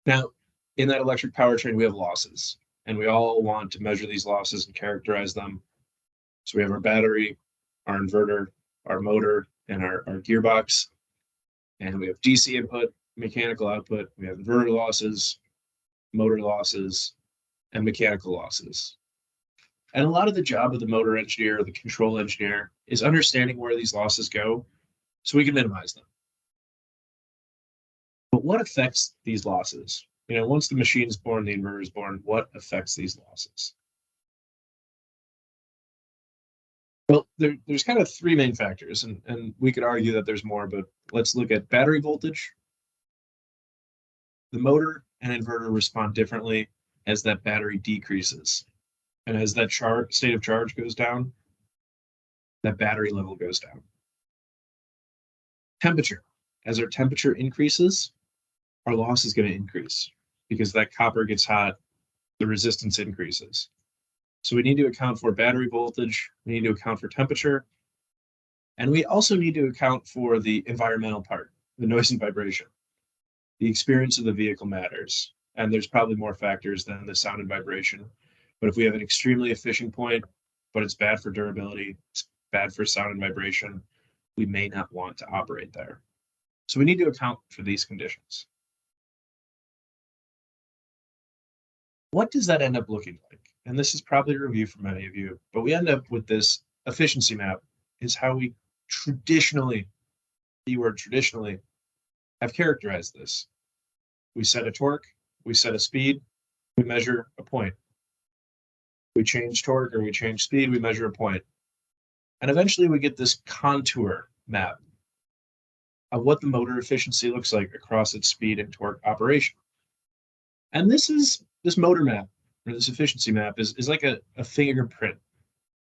Now, in that electric powertrain, we have losses, and we all want to measure these losses and characterize them. So we have our battery, our inverter, our motor, and our gearbox. And we have DC input, mechanical output. We have inverter losses, motor losses, and mechanical losses. And a lot of the job of the motor engineer or the control engineer is understanding where these losses go so we can minimize them. But what affects these losses? Once the machine is born, the inverter is born, what affects these losses? Well, there's kind of three main factors, and we could argue that there's more, but let's look at battery voltage. The motor and inverter respond differently as that battery decreases. And as that state of charge goes down, that battery level goes down. Temperature. As our temperature increases, our loss is going to increase because that copper gets hot, the resistance increases. So we need to account for battery voltage, we need to account for temperature, and we also need to account for the environmental part, the noise and vibration. The experience of the vehicle matters, and there's probably more factors than the sound and vibration. But if we have an extremely efficient point, but it's bad for durability, it's bad for sound and vibration, we may not want to operate there. So we need to account for these conditions. What does that end up looking like? And this is probably a review for many of you, but we end up with this efficiency map is how we traditionally, keyword traditionally, have characterized this. We set a torque, we set a speed, we measure a point. We change torque or we change speed, we measure a point. And eventually we get this contour map of what the motor efficiency looks like across its speed and torque operation. And this motor map, or this efficiency map, is like a fingerprint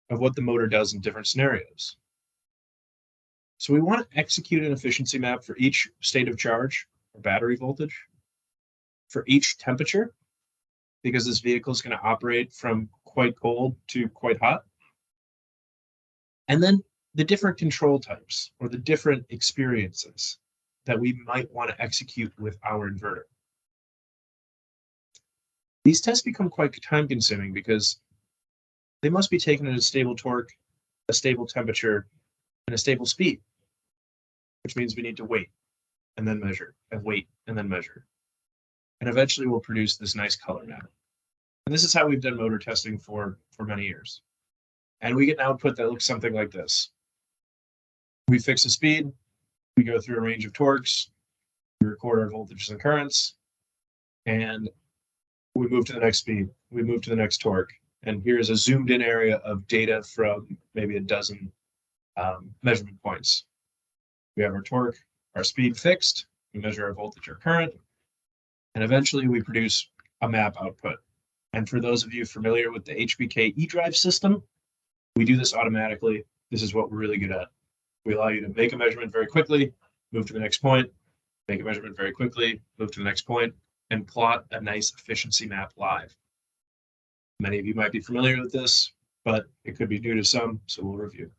of what the motor does in different scenarios. So we want to execute an efficiency map for each state of charge or battery voltage, for each temperature, because this vehicle is going to operate from quite cold to quite hot. And then the different control types or the different experiences that we might want to execute with our inverter. These tests become quite time consuming because they must be taken at a stable torque, a stable temperature, and a stable speed, which means we need to wait and then measure and wait and then measure. And eventually we'll produce this nice color map. And this is how we've done motor testing for many years. And we get an output that looks something like this. We fix the speed, we go through a range of torques, we record our voltages and currents, and we move to the next speed, we move to the next torque. And here's a zoomed in area of data from maybe a dozen measurement points. We have our torque, our speed fixed, we measure our voltage or current, and eventually we produce a map output. And for those of you familiar with the HBK eDrive system, we do this automatically. This is what we're really good at. We allow you to make a measurement very quickly, move to the next point, make a measurement very quickly, move to the next point, and plot a nice efficiency map live. Many of you might be familiar with this, but it could be new to some, so we'll review.